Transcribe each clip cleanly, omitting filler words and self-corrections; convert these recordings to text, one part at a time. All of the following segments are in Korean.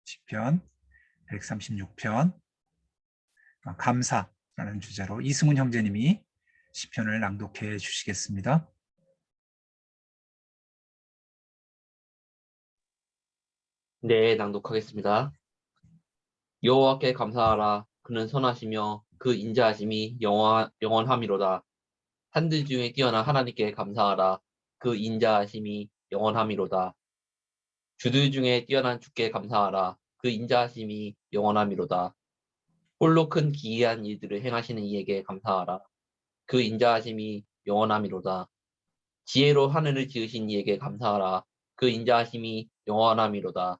시편 136편 감사라는 주제로 이승훈 형제님이 시편을 낭독해 주시겠습니다. 네, 낭독하겠습니다. 여호와께 감사하라. 그는 선하시며 그 인자하심이 영원함이로다. 한들 중에 뛰어난 하나님께 감사하라. 그 인자하심이 영원함이로다. 주들 중에 뛰어난 주께 감사하라. 그 인자하심이 영원함이로다. 홀로 큰 기이한 일들을 행하시는 이에게 감사하라. 그 인자하심이 영원함이로다. 지혜로 하늘을 지으신 이에게 감사하라. 그 인자하심이 영원함이로다.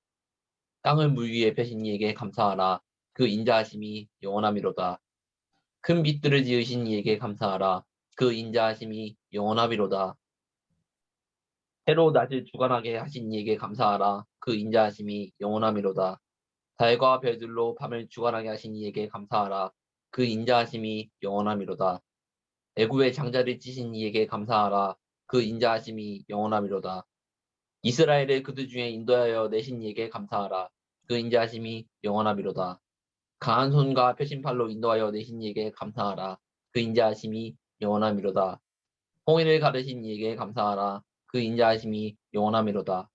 땅을 물 위에 펴신 이에게 감사하라. 그 인자하심이 영원함이로다. 큰 빛들을 지으신 이에게 감사하라. 그 인자하심이 영원함이로다. 해로 낮을 주관하게 하신 이에게 감사하라. 그 인자하심이 영원함이로다. 달과 별들로 밤을 주관하게 하신 이에게 감사하라. 그 인자하심이 영원함이로다. 애굽의 장자를 찌신 이에게 감사하라. 그 인자하심이 영원함이로다. 이스라엘을 그들 중에 인도하여 내신 이에게 감사하라. 그 인자하심이 영원함이로다. 강한 손과 펴신 팔로 인도하여 내신 이에게 감사하라. 그 인자하심이 영원함이로다. 홍해를 가르신 이에게 감사하라. 그 인자하심이 영원함이로다.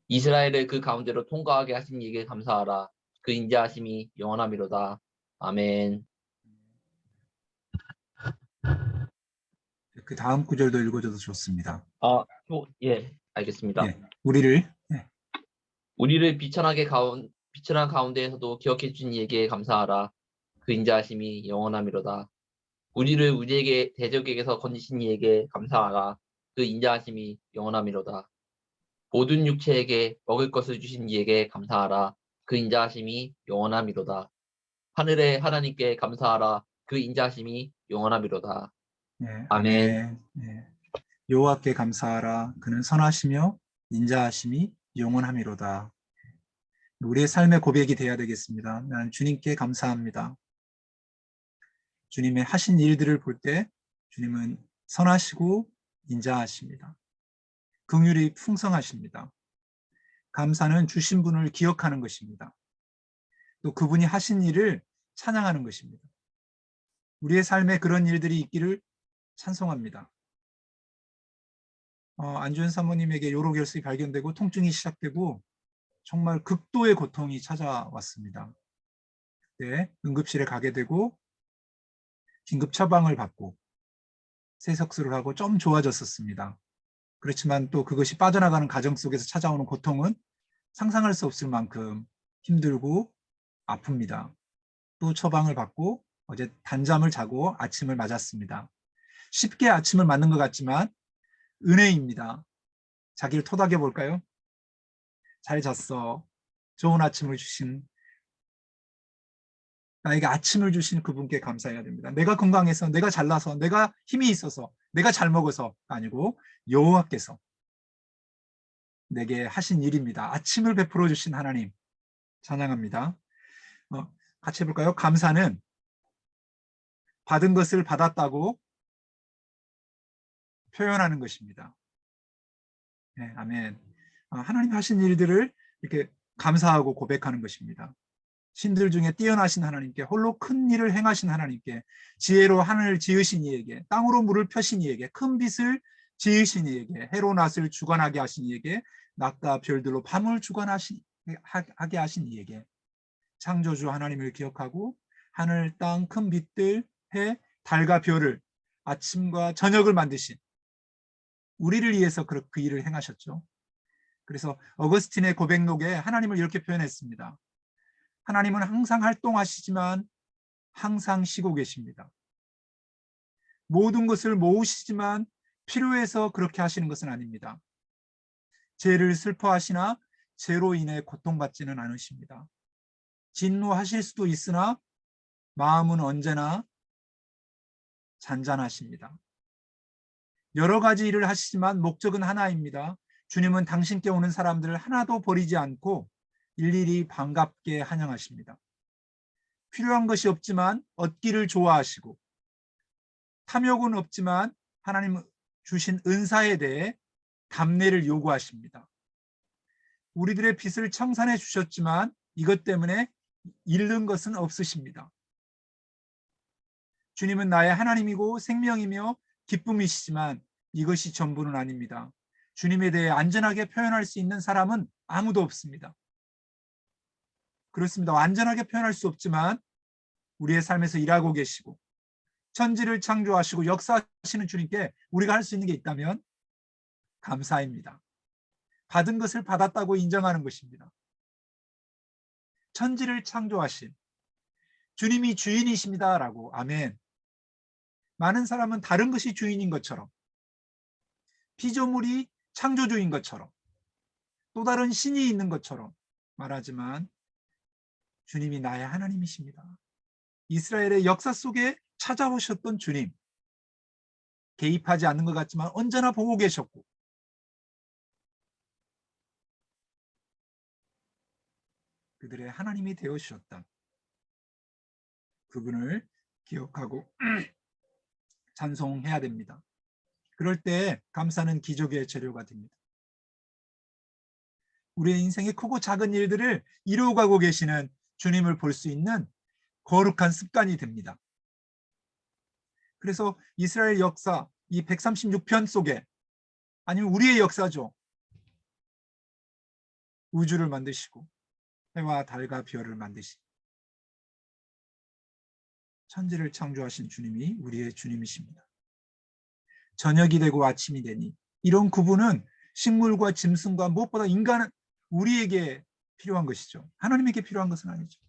이스라엘을 그 가운데로 통과하게 하신 이에게 감사하라. 그 인자하심이 영원함이로다. 아멘. 그 다음 구절도 읽어줘도 좋습니다. 예, 알겠습니다. 예, 우리를 비천한 가운데에서도 기억해 주신 이에게 감사하라. 그 인자하심이 영원함이로다. 우리를 우리에게 대적에게서 건지신 이에게 감사하라. 그 인자하심이 영원함이로다. 모든 육체에게 먹을 것을 주신 이에게 감사하라. 그 인자하심이 영원함이로다. 하늘의 하나님께 감사하라. 그 인자하심이 영원함이로다. 예, 아멘. 아멘. 예. 여호와께 감사하라. 그는 선하시며 인자하심이 영원함이로다. 우리의 삶의 고백이 되어야 되겠습니다. 나는 주님께 감사합니다. 주님의 하신 일들을 볼 때 주님은 선하시고 인자하십니다. 긍휼이 풍성하십니다. 감사는 주신 분을 기억하는 것입니다. 또 그분이 하신 일을 찬양하는 것입니다. 우리의 삶에 그런 일들이 있기를 찬송합니다. 안주현 사모님에게 요로결석이 발견되고 통증이 시작되고 정말 극도의 고통이 찾아왔습니다. 그때 응급실에 가게 되고 긴급 처방을 받고 세석술을 하고 좀 좋아졌었습니다. 그렇지만 또 그것이 빠져나가는 과정 속에서 찾아오는 고통은 상상할 수 없을 만큼 힘들고 아픕니다. 또 처방을 받고 어제 단잠을 자고 아침을 맞았습니다. 쉽게 아침을 맞는 것 같지만 은혜입니다. 자기를 토닥여 볼까요? 잘 잤어. 좋은 아침을 주신, 나에게 아침을 주신 그분께 감사해야 됩니다. 내가 건강해서, 내가 잘나서, 내가 힘이 있어서, 내가 잘 먹어서가 아니고 여호와께서 내게 하신 일입니다. 아침을 베풀어 주신 하나님 찬양합니다. 같이 해볼까요? 감사는 받은 것을 받았다고 표현하는 것입니다. 네, 아멘. 하나님 하신 일들을 이렇게 감사하고 고백하는 것입니다. 신들 중에 뛰어나신 하나님께, 홀로 큰 일을 행하신 하나님께, 지혜로 하늘을 지으신 이에게, 땅으로 물을 펴신 이에게, 큰 빛을 지으신 이에게, 해로 낮을 주관하게 하신 이에게, 낮과 별들로 밤을 주관하게 하신 이에게, 창조주 하나님을 기억하고 하늘, 땅, 큰 빛들, 해, 달과 별을, 아침과 저녁을 만드신 우리를 위해서 그 일을 행하셨죠. 그래서 어거스틴의 고백록에 하나님을 이렇게 표현했습니다. 하나님은 항상 활동하시지만 항상 쉬고 계십니다. 모든 것을 모으시지만 필요해서 그렇게 하시는 것은 아닙니다. 죄를 슬퍼하시나 죄로 인해 고통받지는 않으십니다. 진노하실 수도 있으나 마음은 언제나 잔잔하십니다. 여러 가지 일을 하시지만 목적은 하나입니다. 주님은 당신께 오는 사람들을 하나도 버리지 않고 일일이 반갑게 환영하십니다. 필요한 것이 없지만 얻기를 좋아하시고 탐욕은 없지만 하나님 주신 은사에 대해 답례를 요구하십니다. 우리들의 빚을 청산해 주셨지만 이것 때문에 잃는 것은 없으십니다. 주님은 나의 하나님이고 생명이며 기쁨이시지만 이것이 전부는 아닙니다. 주님에 대해 안전하게 표현할 수 있는 사람은 아무도 없습니다. 그렇습니다. 완전하게 표현할 수 없지만 우리의 삶에서 일하고 계시고 천지를 창조하시고 역사하시는 주님께 우리가 할 수 있는 게 있다면 감사입니다. 받은 것을 받았다고 인정하는 것입니다. 천지를 창조하신 주님이 주인이십니다라고. 아멘. 많은 사람은 다른 것이 주인인 것처럼, 피조물이 창조주인 것처럼, 또 다른 신이 있는 것처럼 말하지만 주님이 나의 하나님이십니다. 이스라엘의 역사 속에 찾아오셨던 주님, 개입하지 않는 것 같지만 언제나 보고 계셨고 그들의 하나님이 되어주셨던 그분을 기억하고 찬송해야 됩니다. 그럴 때 감사는 기적의 재료가 됩니다. 우리의 인생의 크고 작은 일들을 이루어가고 계시는 주님을 볼 수 있는 거룩한 습관이 됩니다. 그래서 이스라엘 역사, 이 136편 속에, 아니면 우리의 역사죠. 우주를 만드시고 해와 달과 별을 만드시고 천지를 창조하신 주님이 우리의 주님이십니다. 저녁이 되고 아침이 되니, 이런 구분은 식물과 짐승과 무엇보다 인간은 우리에게 필요한 것이죠. 하나님에게 필요한 것은 아니죠.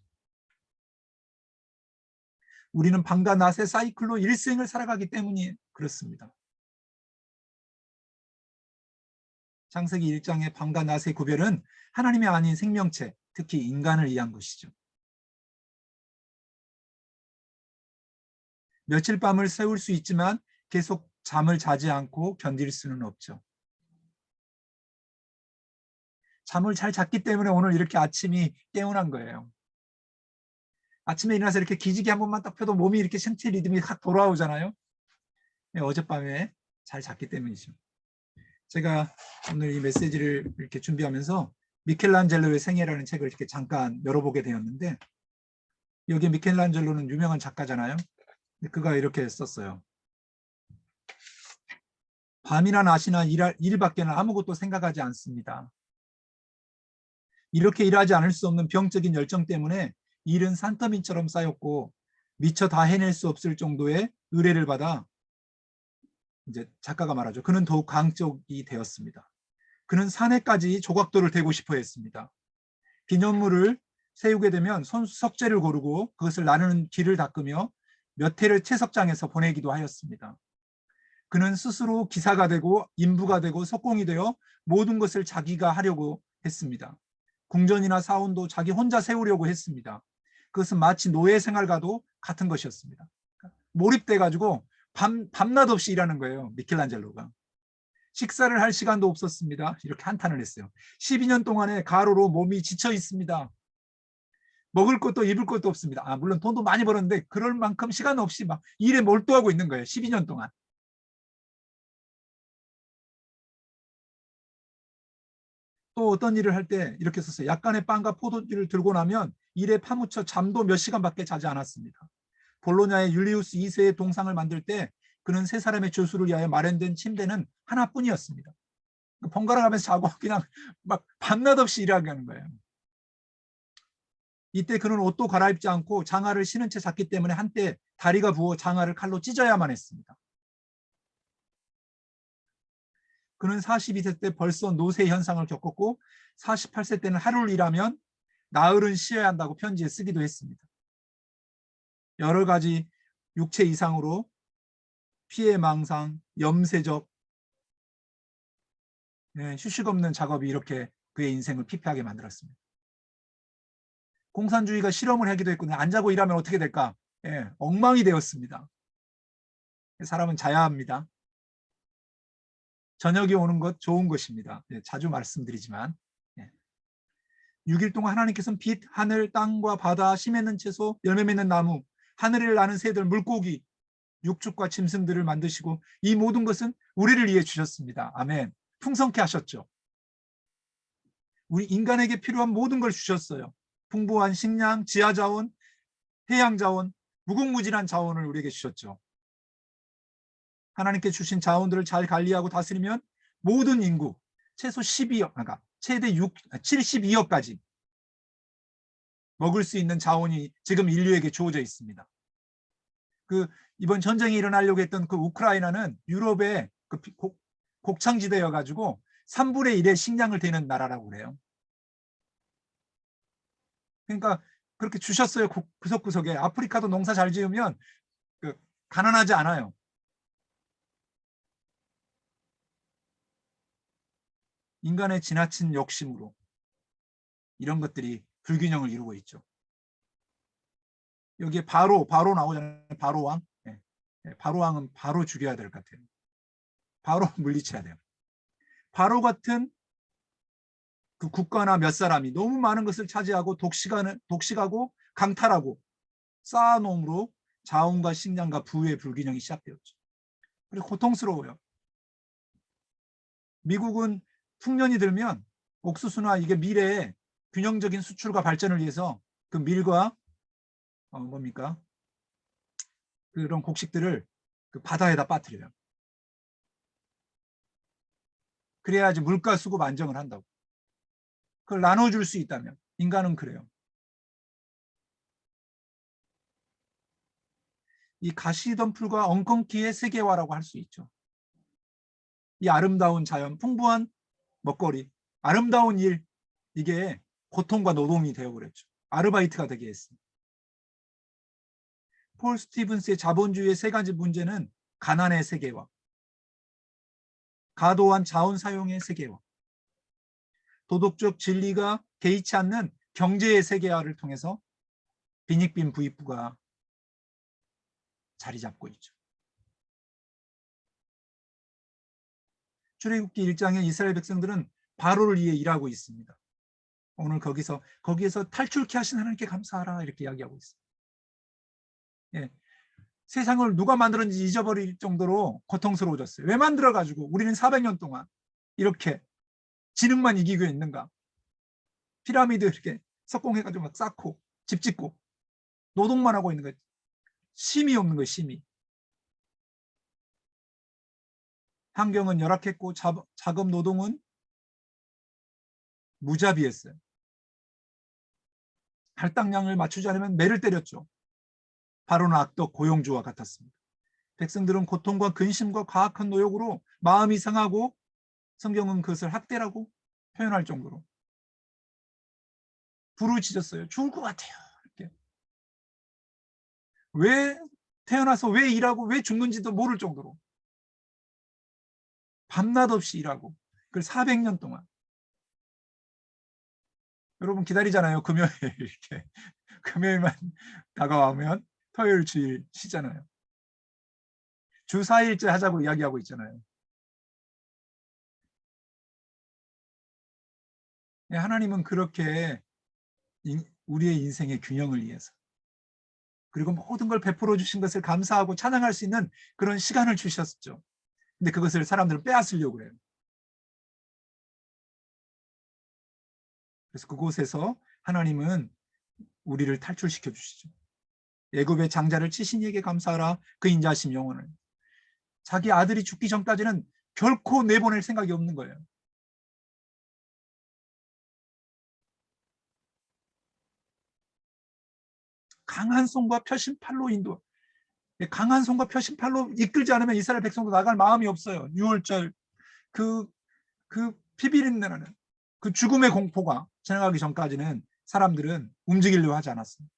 우리는 밤과 낮의 사이클로 일생을 살아가기 때문이 그렇습니다. 창세기 1장의 밤과 낮의 구별은 하나님이 아닌 생명체, 특히 인간을 위한 것이죠. 며칠 밤을 새울 수 있지만 계속 잠을 자지 않고 견딜 수는 없죠. 잠을 잘 잤기 때문에 오늘 이렇게 아침이 깨어난 거예요. 아침에 일어나서 이렇게 기지개 한 번만 딱 펴도 몸이 이렇게 생체 리듬이 확 돌아오잖아요. 네, 어젯밤에 잘 잤기 때문이죠. 제가 오늘 이 메시지를 이렇게 준비하면서 미켈란젤로의 생애라는 책을 이렇게 잠깐 열어보게 되었는데, 여기 미켈란젤로는 유명한 작가잖아요. 그가 이렇게 썼어요. 밤이나 낮이나 일밖에는 아무것도 생각하지 않습니다. 이렇게 일하지 않을 수 없는 병적인 열정 때문에 일은 산더미처럼 쌓였고 미처 다 해낼 수 없을 정도의 의뢰를 받아, 이제 작가가 말하죠. 그는 더욱 강적이 되었습니다. 그는 산에까지 조각돌을 대고 싶어 했습니다. 기념물을 세우게 되면 석재를 고르고 그것을 나르는 길을 닦으며 몇 해를 채석장에서 보내기도 하였습니다. 그는 스스로 기사가 되고 인부가 되고 석공이 되어 모든 것을 자기가 하려고 했습니다. 궁전이나 사원도 자기 혼자 세우려고 했습니다. 그것은 마치 노예 생활과도 같은 것이었습니다. 몰입돼가지고 밤낮 없이 일하는 거예요. 미켈란젤로가. 식사를 할 시간도 없었습니다. 이렇게 한탄을 했어요. 12년 동안에 가로로 몸이 지쳐 있습니다. 먹을 것도 입을 것도 없습니다. 물론 돈도 많이 벌었는데 그럴 만큼 시간 없이 막 일에 몰두하고 있는 거예요. 12년 동안. 또 어떤 일을 할 때 이렇게 썼어요. 약간의 빵과 포도주를 들고 나면 일에 파묻혀 잠도 몇 시간밖에 자지 않았습니다. 볼로냐의 율리우스 2세의 동상을 만들 때 그는 세 사람의 조수를 위하여 마련된 침대는 하나뿐이었습니다. 번갈아 가면서 자고 그냥 막 밤낮 없이 일하게 하는 거예요. 이때 그는 옷도 갈아입지 않고 장화를 신은 채 잤기 때문에 한때 다리가 부어 장화를 칼로 찢어야만 했습니다. 그는 42세 때 벌써 노쇠 현상을 겪었고 48세 때는 하루를 일하면 나흘은 쉬어야 한다고 편지에 쓰기도 했습니다. 여러 가지 육체 이상으로 피해망상, 염세적, 휴식 없는 작업이 이렇게 그의 인생을 피폐하게 만들었습니다. 공산주의가 실험을 하기도 했고 안 자고 일하면 어떻게 될까? 엉망이 되었습니다. 사람은 자야 합니다. 저녁이 오는 것 좋은 것입니다. 자주 말씀드리지만 6일 동안 하나님께서는 빛, 하늘, 땅과 바다, 씨 맺는 채소, 열매 맺는 나무, 하늘을 나는 새들, 물고기, 육축과 짐승들을 만드시고 이 모든 것은 우리를 위해 주셨습니다. 아멘. 풍성케 하셨죠. 우리 인간에게 필요한 모든 걸 주셨어요. 풍부한 식량, 지하자원, 해양자원, 무궁무진한 자원을 우리에게 주셨죠. 하나님께 주신 자원들을 잘 관리하고 다스리면 모든 인구 최소 12억, 그러니까 최대 72억까지 먹을 수 있는 자원이 지금 인류에게 주어져 있습니다. 이번 전쟁이 일어나려고 했던 그 우크라이나는 유럽의 곡창지대여 가지고 3분의 1의 식량을 대는 나라라고 그래요. 그러니까 그렇게 주셨어요. 구석구석에. 아프리카도 농사 잘 지으면 가난하지 않아요. 인간의 지나친 욕심으로 이런 것들이 불균형을 이루고 있죠. 여기에 바로 나오잖아요. 바로 왕. 네. 바로 왕은 바로 죽여야 될 것 같아요. 바로 물리쳐야 돼요. 바로 같은 그 국가나 몇 사람이 너무 많은 것을 차지하고 독식하고 강탈하고 쌓아놓음으로 자원과 식량과 부의 불균형이 시작되었죠. 그리고 고통스러워요. 미국은 풍년이 들면 옥수수나 이게 미래에 균형적인 수출과 발전을 위해서 그 밀과 그런 곡식들을 그 바다에다 빠뜨려요. 그래야지 물가 수급 안정을 한다고. 그걸 나눠줄 수 있다면. 인간은 그래요. 이 가시덤불과 엉겅퀴의 세계화라고 할 수 있죠. 이 아름다운 자연, 풍부한 먹거리, 아름다운 일, 이게 고통과 노동이 되어버렸죠. 아르바이트가 되게 했습니다. 폴 스티븐스의 자본주의의 세 가지 문제는 가난의 세계화, 과도한 자원 사용의 세계화, 도덕적 진리가 개의치 않는 경제의 세계화를 통해서 빈익빈 부익부가 자리 잡고 있죠. 출애굽기 1장에 이스라엘 백성들은 바로를 위해 일하고 있습니다. 오늘 거기서 탈출케 하신 하나님께 감사하라 이렇게 이야기하고 있습니다. 예. 세상을 누가 만들었는지 잊어버릴 정도로 고통스러워졌어요. 왜 만들어가지고 우리는 400년 동안 이렇게 지능만 이기고 있는가? 피라미드 이렇게 석공해가지고 막 쌓고 집 짓고 노동만 하고 있는 거예요. 쉼이 없는 거예요. 쉼이. 환경은 열악했고 작업 노동은 무자비했어요. 할당량을 맞추지 않으면 매를 때렸죠. 바로는 악덕 고용주와 같았습니다. 백성들은 고통과 근심과 과학한 노역으로 마음이 상하고 성경은 그것을 학대라고 표현할 정도로 부르짖었어요. 죽을 것 같아요. 이렇게. 왜 태어나서 왜 일하고 왜 죽는지도 모를 정도로 밤낮 없이 일하고 그걸 400년 동안. 여러분 기다리잖아요. 금요일 이렇게 금요일만 다가오면 토요일 주일 쉬잖아요. 주 4일째 하자고 이야기하고 있잖아요. 하나님은 그렇게 우리의 인생의 균형을 위해서 그리고 모든 걸 베풀어 주신 것을 감사하고 찬양할 수 있는 그런 시간을 주셨죠. 근데 그것을 사람들은 빼앗으려고 해요. 그래서 그곳에서 하나님은 우리를 탈출시켜 주시죠. 애굽의 장자를 치신 이에게 감사하라. 그 인자하심 영원을. 자기 아들이 죽기 전까지는 결코 내보낼 생각이 없는 거예요. 강한 손과 표심팔로 인도. 강한 손과 표심팔로 이끌지 않으면 이스라엘 백성도 나갈 마음이 없어요. 6월절 그 피비린내 나는 그 죽음의 공포가 지나가기 전까지는 사람들은 움직이려고 하지 않았습니다.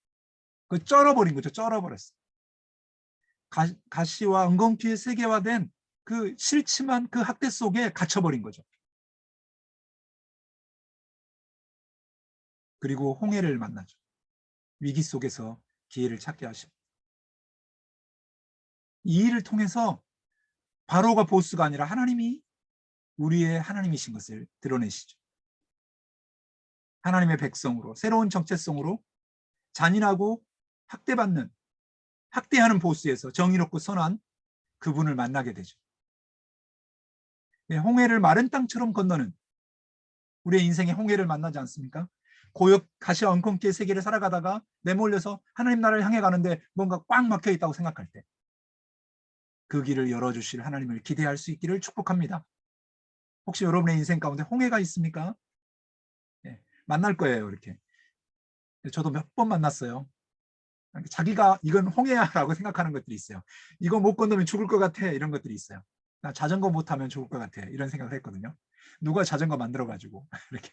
그 쩔어버린 거죠. 쩔어버렸어요. 가시와 엉겅퀴의 세계화된 그 실침한 그 학대 속에 갇혀버린 거죠. 그리고 홍해를 만나죠. 위기 속에서 기회를 찾게 하십니다. 이 일을 통해서 바로가 보스가 아니라 하나님이 우리의 하나님이신 것을 드러내시죠. 하나님의 백성으로 새로운 정체성으로 잔인하고 학대하는 보스에서 정의롭고 선한 그분을 만나게 되죠. 홍해를 마른 땅처럼 건너는 우리의 인생의 홍해를 만나지 않습니까? 고역 가시와 엉겅퀴의 세계를 살아가다가 내몰려서 하나님 나라를 향해 가는데 뭔가 꽉 막혀 있다고 생각할 때 그 길을 열어주실 하나님을 기대할 수 있기를 축복합니다. 혹시 여러분의 인생 가운데 홍해가 있습니까? 예, 만날 거예요. 이렇게. 저도 몇 번 만났어요. 자기가 이건 홍해야라고 생각하는 것들이 있어요. 이거 못 건너면 죽을 것 같아. 이런 것들이 있어요. 나 자전거 못 타면 죽을 것 같아. 이런 생각을 했거든요. 누가 자전거 만들어가지고 이렇게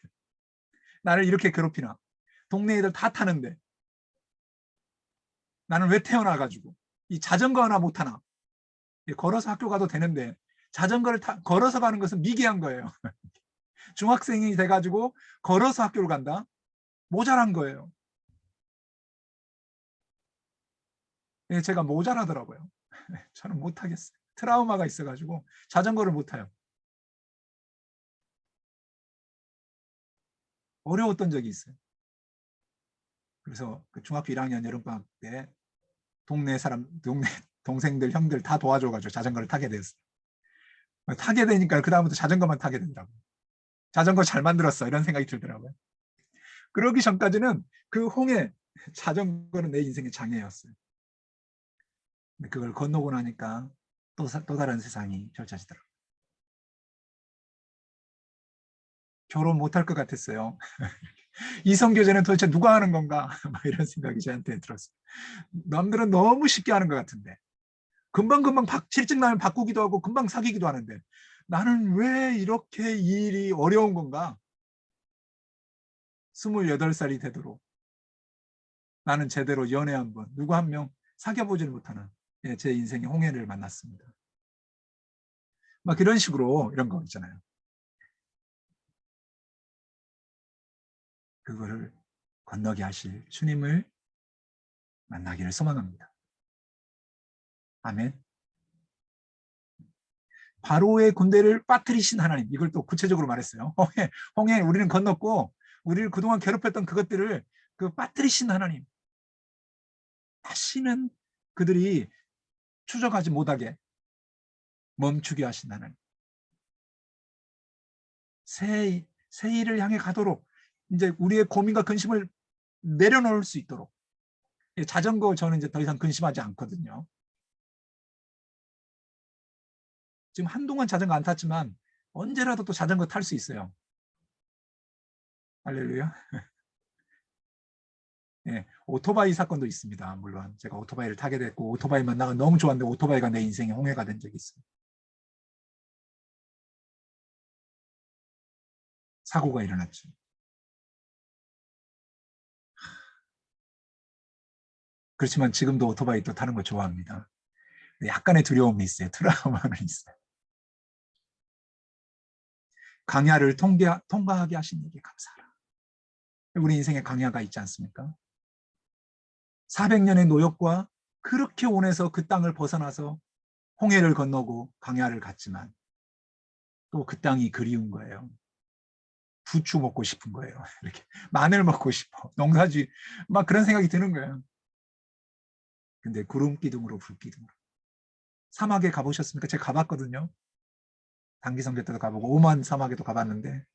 나를 이렇게 괴롭히나. 동네 애들 다 타는데 나는 왜 태어나가지고 이 자전거 하나 못 타나. 걸어서 학교 가도 되는데 자전거를 걸어서 가는 것은 미개한 거예요. 중학생이 돼가지고 걸어서 학교를 간다? 모자란 거예요. 제가 모자라더라고요. 저는 못하겠어요. 트라우마가 있어가지고 자전거를 못 타요. 어려웠던 적이 있어요. 그래서 그 중학교 1학년 여름방학 때 동네 동생들, 형들 다 도와줘가지고 자전거를 타게 됐어요. 타게 되니까 그다음부터 자전거만 타게 되더라고요. 자전거 잘 만들었어. 이런 생각이 들더라고요. 그러기 전까지는 그 홍해 자전거는 내 인생의 장애였어요. 근데 그걸 건너고 나니까 또 다른 세상이 펼쳐지더라고요. 결혼 못할 것 같았어요. 이성교제는 도대체 누가 하는 건가? 막 이런 생각이 저한테 들었어요. 남들은 너무 쉽게 하는 것 같은데 금방금방 실증 나면 바꾸기도 하고 금방 사귀기도 하는데 나는 왜 이렇게 이 일이 어려운 건가? 28살이 되도록 나는 제대로 연애 한번 누구 한 명 사귀어보지를 못하는 제 인생의 홍해를 만났습니다. 막 이런 식으로 이런 거 있잖아요. 그거를 건너게 하실 주님을 만나기를 소망합니다. 아멘. 바로의 군대를 빠뜨리신 하나님, 이걸 또 구체적으로 말했어요. 홍해 우리는 건넜고 우리를 그동안 괴롭혔던 그것들을 빠뜨리신 하나님, 다시는 그들이 추적하지 못하게 멈추게 하신 하나님, 새 일을 향해 가도록 이제 우리의 고민과 근심을 내려놓을 수 있도록. 자전거 저는 이제 더 이상 근심하지 않거든요. 지금 한동안 자전거 안 탔지만 언제라도 또 자전거 탈 수 있어요. 할렐루야. 예, 오토바이 사건도 있습니다. 물론 제가 오토바이를 타게 됐고 오토바이 만나가 너무 좋았는데 오토바이가 내 인생의 홍해가 된 적이 있어요. 사고가 일어났죠. 그렇지만 지금도 오토바이 또 타는 거 좋아합니다. 약간의 두려움이 있어요. 트라우마는 있어요. 강야를 통과하게 하신 이게 감사하라. 우리 인생에 강야가 있지 않습니까? 400년의 노역과 그렇게 원해서 그 땅을 벗어나서 홍해를 건너고 강야를 갔지만 또 그 땅이 그리운 거예요. 부추 먹고 싶은 거예요. 이렇게 마늘 먹고 싶어. 농사지 막 그런 생각이 드는 거예요. 근데 구름 기둥으로 불 기둥으로. 사막에 가보셨습니까? 제가 가봤거든요. 단기성교 때도 가보고 오만 사막에도 가봤는데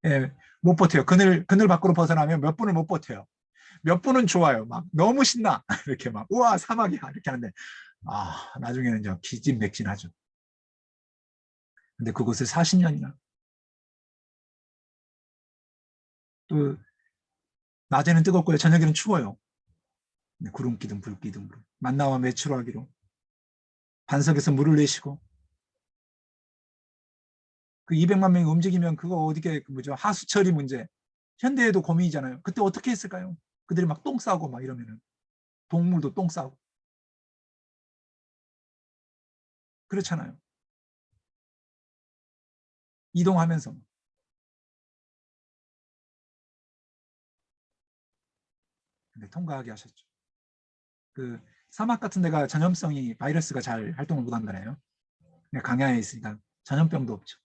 예, 못 버텨요. 그늘 밖으로 벗어나면 몇 분을 못 버텨요. 몇 분은 좋아요. 막 너무 신나. 이렇게 막 우와 사막이야 이렇게 하는데 나중에는 저 기진맥진하죠. 근데 그곳을 40년이나 또 낮에는 뜨겁고요. 저녁에는 추워요. 구름 기둥 불 기둥으로 만나와 매출하기로 반석에서 물을 내시고 그 200만 명이 움직이면 그거 어디게 뭐죠? 하수처리 문제. 현대에도 고민이잖아요. 그때 어떻게 했을까요? 그들이 막 똥 싸고 막 이러면은 동물도 똥 싸고 그렇잖아요. 이동하면서 근데 통과하게 하셨죠. 그 사막 같은 데가 전염성이 바이러스가 잘 활동을 못한다네요. 강야에 있으니까 전염병도 없죠.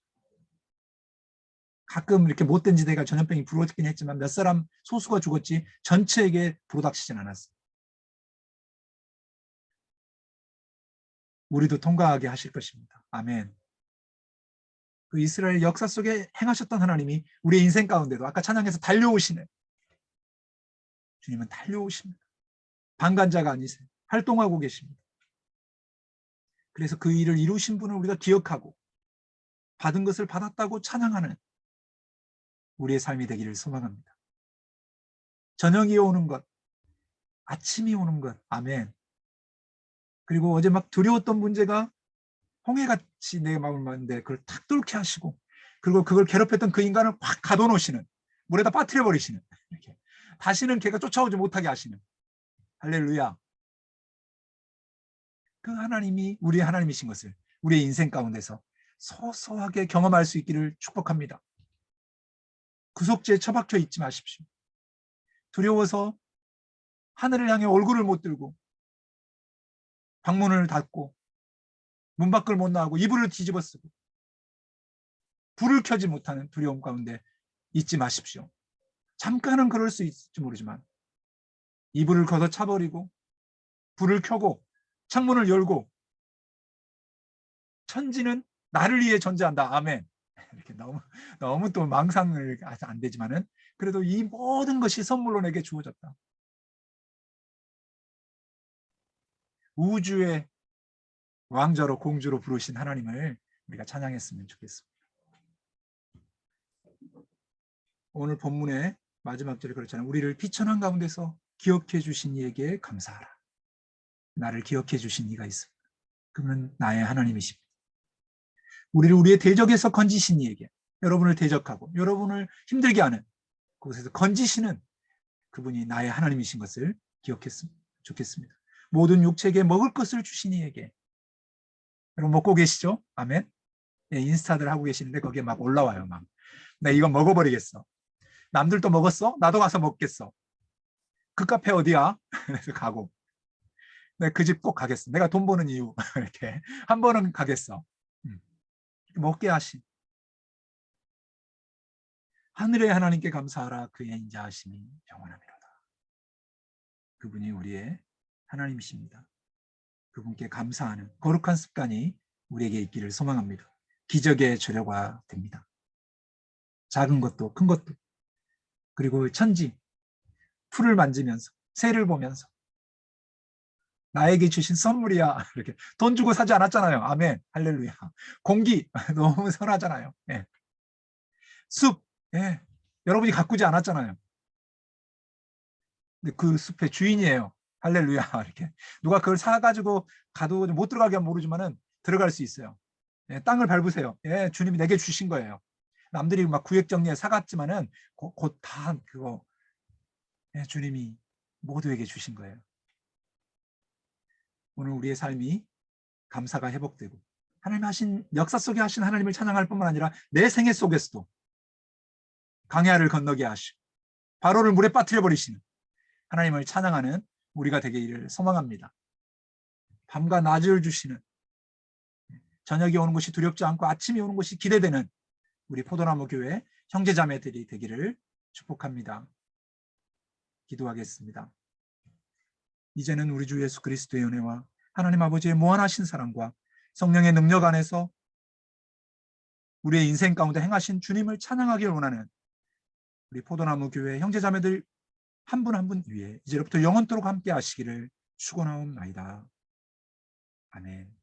가끔 이렇게 못된 지대가 전염병이 불어지긴 했지만 몇 사람 소수가 죽었지 전체에게 불어닥치진 않았어요. 우리도 통과하게 하실 것입니다. 아멘. 그 이스라엘 역사 속에 행하셨던 하나님이 우리의 인생 가운데도 아까 찬양에서 달려오시네. 주님은 달려오십니다. 방관자가 아니세요. 활동하고 계십니다. 그래서 그 일을 이루신 분을 우리가 기억하고 받은 것을 받았다고 찬양하는 우리의 삶이 되기를 소망합니다. 저녁이 오는 것, 아침이 오는 것, 아멘. 그리고 어제 막 두려웠던 문제가 홍해같이 내 마음을 맞는데 그걸 탁 뚫게 하시고, 그리고 그걸 괴롭혔던 그 인간을 확 가둬놓으시는, 물에다 빠뜨려 버리시는, 이렇게 다시는 걔가 쫓아오지 못하게 하시는, 할렐루야. 그 하나님이 우리의 하나님이신 것을 우리의 인생 가운데서 소소하게 경험할 수 있기를 축복합니다. 구속지에 처박혀 있지 마십시오. 두려워서 하늘을 향해 얼굴을 못 들고 방문을 닫고 문 밖을 못 나가고 이불을 뒤집어 쓰고 불을 켜지 못하는 두려움 가운데 있지 마십시오. 잠깐은 그럴 수 있을지 모르지만 이불을 걷어 차버리고 불을 켜고 창문을 열고 천지는 나를 위해 존재한다. 아멘. 이렇게 너무 또 망상을 안 되지만은 그래도 이 모든 것이 선물로 내게 주어졌다. 우주의 왕자로 공주로 부르신 하나님을 우리가 찬양했으면 좋겠습니다. 오늘 본문의 마지막 절에 그렇잖아요. 우리를 비천한 가운데서 기억해 주신 이에게 감사하라. 나를 기억해 주신 이가 있습니다. 그분은 나의 하나님이십니다. 우리를 우리의 대적에서 건지신 이에게, 여러분을 대적하고 여러분을 힘들게 하는 그곳에서 건지시는 그분이 나의 하나님이신 것을 기억했으면 좋겠습니다. 모든 육체에게 먹을 것을 주신 이에게. 여러분 먹고 계시죠? 아멘. 예, 인스타들 하고 계시는데 거기에 막 올라와요. 막. 나 이거 먹어버리겠어. 남들도 먹었어? 나도 가서 먹겠어. 그 카페 어디야? 그래서 가고. 내가 그 집 꼭 가겠어. 내가 돈 버는 이유. 이렇게 한 번은 가겠어. 먹게 하신 하늘의 하나님께 감사하라. 그의 인자하심이 영원하미로다. 그분이 우리의 하나님이십니다. 그분께 감사하는 거룩한 습관이 우리에게 있기를 소망합니다. 기적의 조례가 됩니다. 작은 것도 큰 것도, 그리고 천지 풀을 만지면서 새를 보면서 나에게 주신 선물이야. 이렇게 돈 주고 사지 않았잖아요. 아멘. 할렐루야. 공기 너무 선하잖아요. 예. 숲, 예. 여러분이 가꾸지 않았잖아요. 근데 그 숲의 주인이에요. 할렐루야. 이렇게 누가 그걸 사가지고 가도 못 들어가게 하면 모르지만은 들어갈 수 있어요. 예, 땅을 밟으세요. 예, 주님이 내게 주신 거예요. 남들이 막 구획 정리에 사갔지만은 곧 다 그거 예, 주님이 모두에게 주신 거예요. 오늘 우리의 삶이 감사가 회복되고 하나님 하신 역사 속에 하신 하나님을 찬양할 뿐만 아니라 내 생애 속에서도 강야를 건너게 하시고 바로를 물에 빠뜨려 버리시는 하나님을 찬양하는 우리가 되기를 소망합니다. 밤과 낮을 주시는, 저녁이 오는 것이 두렵지 않고 아침이 오는 것이 기대되는 우리 포도나무 교회 형제자매들이 되기를 축복합니다. 기도하겠습니다. 이제는 우리 주 예수 그리스도의 은혜와 하나님 아버지의 무한하신 사랑과 성령의 능력 안에서 우리의 인생 가운데 행하신 주님을 찬양하기를 원하는 우리 포도나무 교회 형제자매들 한 분 한 분 위에 이제부터 영원토록 함께 하시기를 축원하옵나이다. 아멘.